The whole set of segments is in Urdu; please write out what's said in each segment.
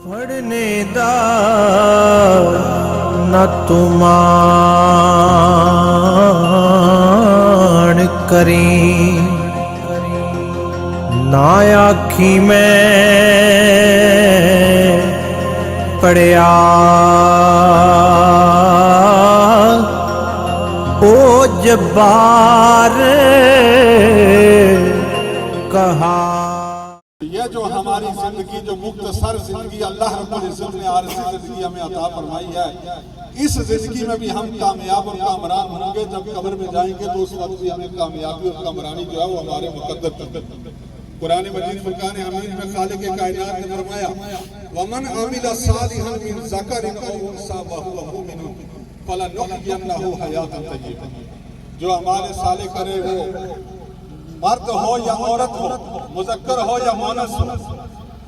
پڑھنے دا نہ تمان کریں نہ آکھی میں پڑھیا او جبار کہا۔ یہ جو ہماری زندگی جو مختصر زندگی اللہ رب العزت نے عارضی زندگی ہمیں عطا فرمائی ہے، اس زندگی میں بھی ہم کامیاب اور کامران ہوں گے۔ جب قبر میں جائیں گے تو اس وقت بھی ہمیں کامیابی اور کامرانی جو ہے وہ ہمارے مقدر تک۔ قرآن مجید فرقان حمید میں خالق کائنات نے فرمایا وَمَنْ عَمِلَ صَالِحًا مِنْ ذَكَرٍ أَوْ أُنثَىٰ وَهُوَ مُؤْمِنٌ فَلَنُحْيِيَنَّهُ حَيَاةً طَيِّبَةً۔ جو اعمال صالح کرے وہ مرد ہو یا عورت ہو، مذکر ہو یا مؤنث ہو،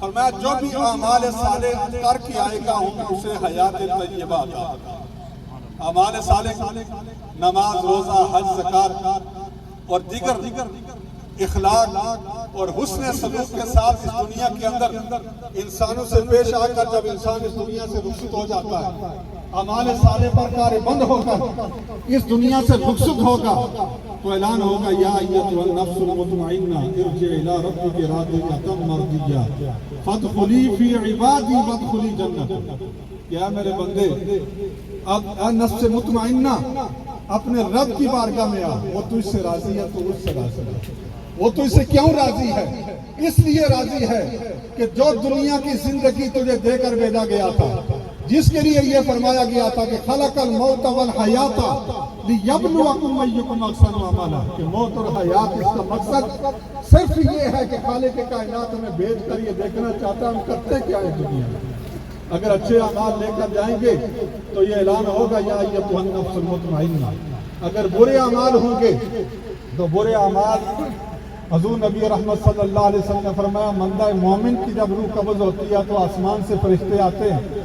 فرمایا جو بھی اعمال صالح کر کے آئے گا ہم اسے حیات طیبہ عطا۔ اعمال صالح نماز، روزہ، حج، زکوٰۃ اور دیگر اخلاق اور حسن سلوک کے ساتھ اس دنیا کے اندر انسانوں سے پیش آ کر جب انسان اس دنیا سے رخصت ہو جاتا ہے، اعمال صالح پر کار بند ہو کر اس دنیا سے رخصت ہوگا تو اعلان ہوگا یا ایتھا النفس المطمئنہ ارجعی الی ربک راضیۃ مرضیہ فادخلی فی عبادی وادخلی جنتی۔ کیا میرے بندے اب اے نفس مطمئنہ اپنے رب کی بارگاہ میں آ، وہ تجھ سے راضی ہے تو اس سے راضی ہے۔ وہ تو اسے کیوں راضی ہے؟ اس لیے راضی ہے کہ جو دنیا کی زندگی تجھے دے کر بھیجا گیا تھا، جس کے لیے یہ فرمایا گیا تھا کہ خلق الموت والحیات لیبلوکم ایکم احسن عملا، کہ موت اور حیات اس کا مقصد صرف یہ ہے کہ خالق کائنات ہمیں بھیج کر یہ دیکھنا چاہتا ہے ہم کرتے کیا ہے دنیا میں۔ اگر اچھے اعمال لے کر جائیں گے تو یہ اعلان ہوگا یا ایتھا النفس المطمئنہ۔ اگر برے اعمال ہوں گے تو برے اعمال، حضور نبی رحمت صلی اللہ علیہ وسلم نے فرمایا بندہ مومن کی جب روح قبض ہوتی ہے تو آسمان سے فرشتے آتے ہیں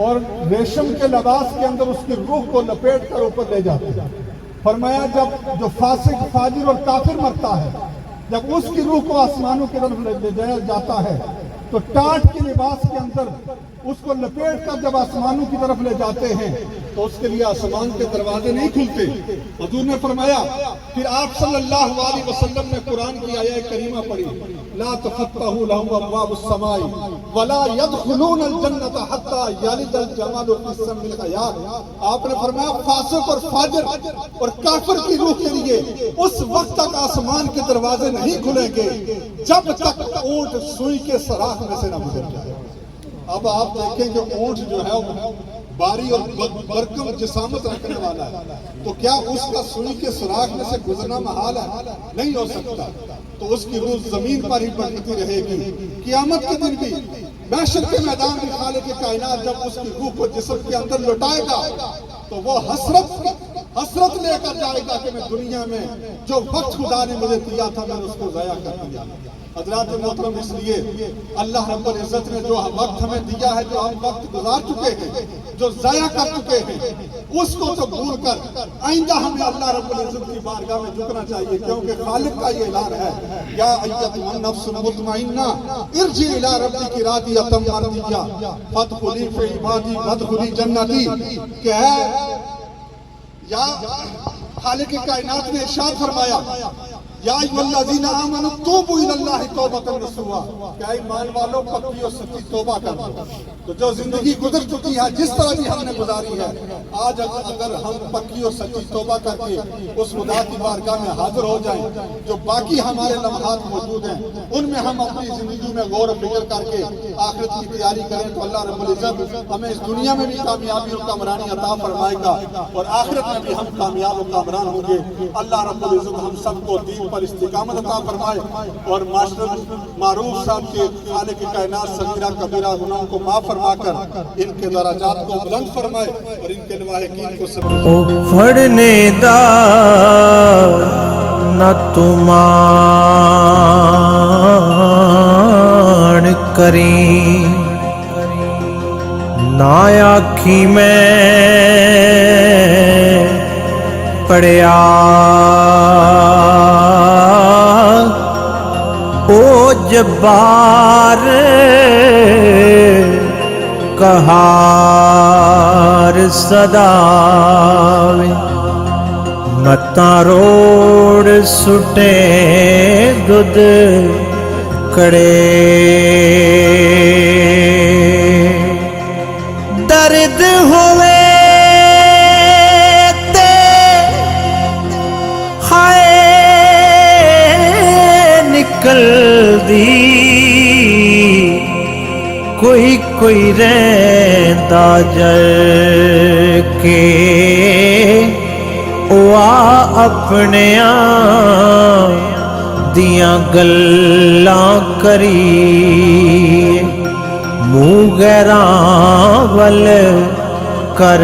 اور ریشم کے لباس کے اندر اس کی روح کو لپیٹ کر اوپر لے جاتے ہیں۔ فرمایا جب جو فاسق، فاجر اور کافر مرتا ہے، جب اس کی روح کو آسمانوں کی طرف لے جایا جاتا ہے تو ٹاٹ کے لباس کے اندر اس کو لپیٹ کر جب آسمانوں کی طرف لے جاتے ہیں تو اس کے لیے آسمان کے دروازے نہیں کھلتے۔ حضور نے فرمایا پھر آپ صلی اللہ علیہ وسلم نے قرآن کی آیہ کریمہ پڑھی لا تفتح لهم ابواب السماء ولا يدخلون الجنة حتى يلج الجمل في سم الحيات۔ آپ نے فرمایا فاسق اور فاجر اور کافر کی روح کے لیے اس وقت تک آسمان کے دروازے نہیں کھلیں گے جب تک اونٹ سوئی کے سراخ میں سے نہ گزر جائے۔ اب آپ دیکھیں کہ اونٹ جو ہے باری اور برکم جسامت رکھنے والا ہے، تو کیا اس کا سوئی کے سراخ میں سے گزرنا محال ہے؟ نہیں ہو سکتا۔ تو اس کی روح زمین پر ہی بڑھتی رہے گی۔ قیامت کے دن بھی، محشر کے میدان میں خالق کائنات جب اس کی روح کو جسم کے اندر لوٹائے گا تو وہ حسرت لے کر جائے گا کہ میں دنیا میں جو وقت خدا نے مجھے دیا تھا میں نے اس کو ضائع کر دیا۔ حضرات محترم، اس لیے اللہ رب العزت نے جو وقت ہمیں دیا ہے، جو ہم وقت گزار چکے ہیں، جو ضائع کر چکے ہیں، اس کو تو بھول کر آئندہ ہمیں اللہ رب العزت کی بارگاہ میں جھکنا چاہیے، کیونکہ خالق کا یہ اعلان ہے یا ایتھا النفس المطمئنہ ارجعی الی ربک راضیۃ مرضیہ فادخلی فی عبادی وادخلی جنتی، کہ ہے یا خالق کائنات نے ارشاد فرمایا یا ایھا الذین آمنوا توبوا الی اللہ توبۃ نصوحا، کہ ایمان والوں پکی اور سچی توبہ کرو۔ تو جو زندگی گزر چکی ہے، جس طرح بھی ہم نے گزاری ہے، آج اگر ہم پکی اور سچی توبہ کر کے اس خدا کی بارگاہ میں حاضر ہو جائیں، جو باقی ہمارے لمحات موجود ہیں ان میں ہم اپنی زندگی میں غور و فکر کر کے آخرت کی تیاری کریں تو اللہ رب العزت ہمیں اس دنیا میں بھی کامیابی اور کامرانی عطا فرمائے گا اور آخرت میں بھی ہم کامیاب اور کامران ہوں گے۔ اللہ رب العزت ہم سب کو دین پر استقامت عطا فرمائے اور معاشرت معروف صاحب کے خالق کائنات صغیرہ کبیرہ گناہوں کو معاف فرما کر ان کے درجات کو بلند فرمائے اور ان کے لواحقین کو پڑھنے دا نہ تمان کریں نہ آکھی میں پڑھیا او جبار ਕਹਾਰ ਸਦਾਵੇ ਮਤਾਂ ਰੋੜ ਸੁਟੇ ਦੁੱਧ ਕੜੇ ਦਰਦ ਹੋਵੇ ਤੇ ਹਾਏ ਨਿਕਲਦੀ ਕੋਈ ਕੋਈ ਰਹਿੰਦਾ ਜਲ ਕੇ ਉਹ ਆ ਆਪਣਿਆਂ ਦੀਆਂ ਗੱਲਾਂ ਕਰੀ ਮੂੰਹ ਗੈਰਾਂ ਵੱਲ ਕਰ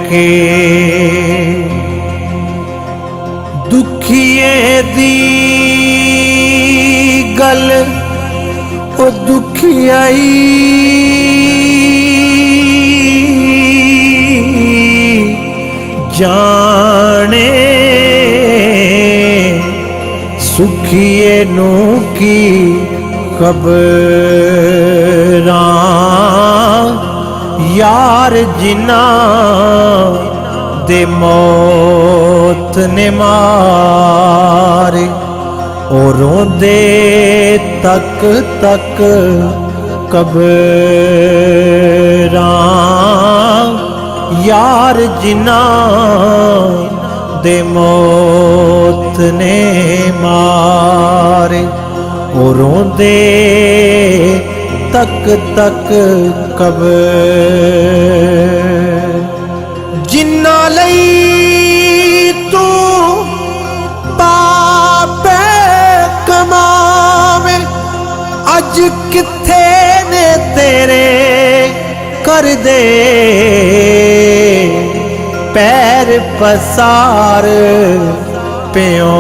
ਕੇ ਦੁਖੀਏ ਦੀ ਗੱਲ ਉਹ ਦੁਖੀਆਈ ਜਾਣੇ ਸੁਖੀਏ ਨੂੰ ਕੀ ਕਬਰਾਂ ਯਾਰ ਜਿਨ੍ਹਾਂ ਦੇ ਮੌਤ ਨੇ ਮਾਰੇ ਉਹ ਰੋਂਦੇ ਤੱਕ ਤੱਕ ਕਬਰਾਂ ਯਾਰ ਜਿਨ੍ਹਾਂ ਦੇ ਮੌਤ ਨੇ ਮਾਰੇ ਉਹ ਰੋਂਦੇ ਤੱਕ ਤੱਕ ਕਬਰ ਜਿਨ੍ਹਾਂ ਲਈ ਤੂੰ ਪਾਪੇ ਕਮਾਵੇਂ ਅੱਜ ਕਿੱਥੇ ਨੇ ਤੇਰੇ ਕਰਦੇ ਪੈਰ ਪਸਾਰ ਪਿਓ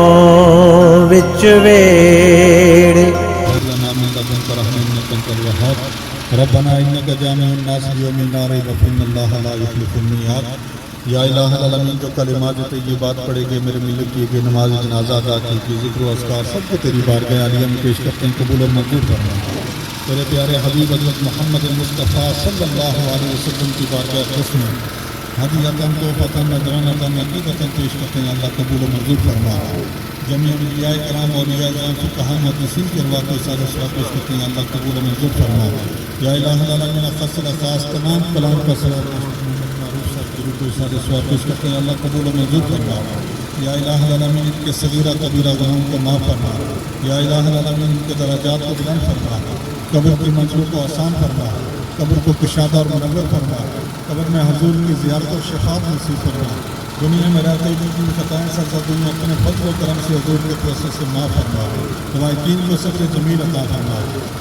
ਵਿੱਚ ਵੇੜੇ ربنا انك جامع الناس ليوم لا ريب فيه ان الله لا يخلف الميعاد یا الہ العالمین جو کلمات طیبات پڑھے گے میرے ملک کی گئے نماز جنازہ ادا کی گئی ذکر و اذکار سب کو تیری بارگاہ عالیہ میں پیش کرتے ہیں قبول و منظور فرما تیرے پیارے حبیب حضرت محمد مصطفیٰ صلی اللہ علیہ وسلم کی بارگاہ حسن ہدیۃً تحفۃً نذرانۃ عقیدۃً پیش کرتے ہیں اللہ قبول و منظور فرما جميع اولیاء کرام اولیاء کرام فقہاء محدثین کی ارواح کو سارے ثواب پیش کرتے ہیں اللہ قبول و منظور فرما یا الہ العالمین خاص الخاص تمام کلام کا ثواب کو سارے ثواب پیش کرتے ہیں اللہ قبول و منظور فرما یا الہ العالمین ان کے صغیرہ کبیرہ گناہوں کو معاف فرما یا الہ العالمین ان کے درجات کو بلند فرما قبر کی منزلوں کو آسان فرما قبر کو کشادہ اور منور فرما قبر میں حضور کی زیارت اور شفاعت نصیب فرما دنیا میں رہتے ہوئے جن خطائیں سرزدوں میں اپنے فضل و کرم سے حضور کے توسط سے معاف فرما روایتین کو صبر جمیل عطا فرما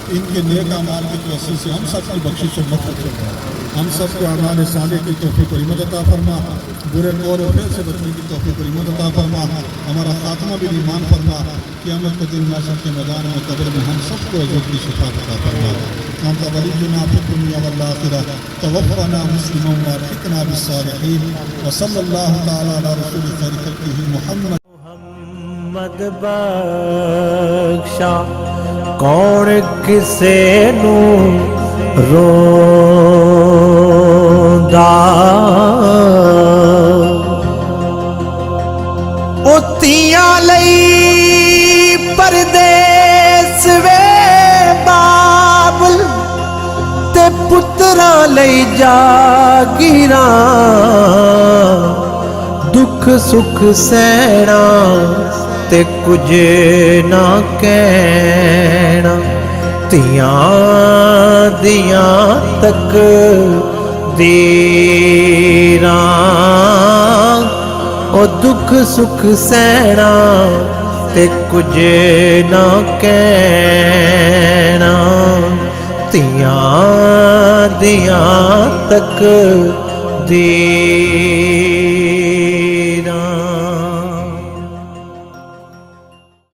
ان کے نیک اعمال کی توسط سے ہم سب کی بخشش و مغفرت فرما ہم سب کو اعمال صالح کی توفیق و ہمت عطا فرما برے قول و فعل سے بچنے کی توفیق و ہمت عطا فرما ہمارا خاتمہ بھی ایمان فرما قیامت کے دن محشر کے میدان میں قبر میں ہم سب کو حضور کی شفاعت عطا فرما انت ولینا فی الدنیا والآخرہ توفنا مسلما والحقنا بالصالحین وصلی اللہ تعالی علی رسول خیر خلقہ محمد بخشا کون کسے نو روندا اوتیاں لئی پردیس وے بابل تے پتراں لئی جاگیراں دکھ سکھ سہنا تے کچھ نہ کہنا تیاں دیاں تک دیراں او دکھ سکھ سہنا تے کچھ نہ کہنا تیاں دیاں تک دی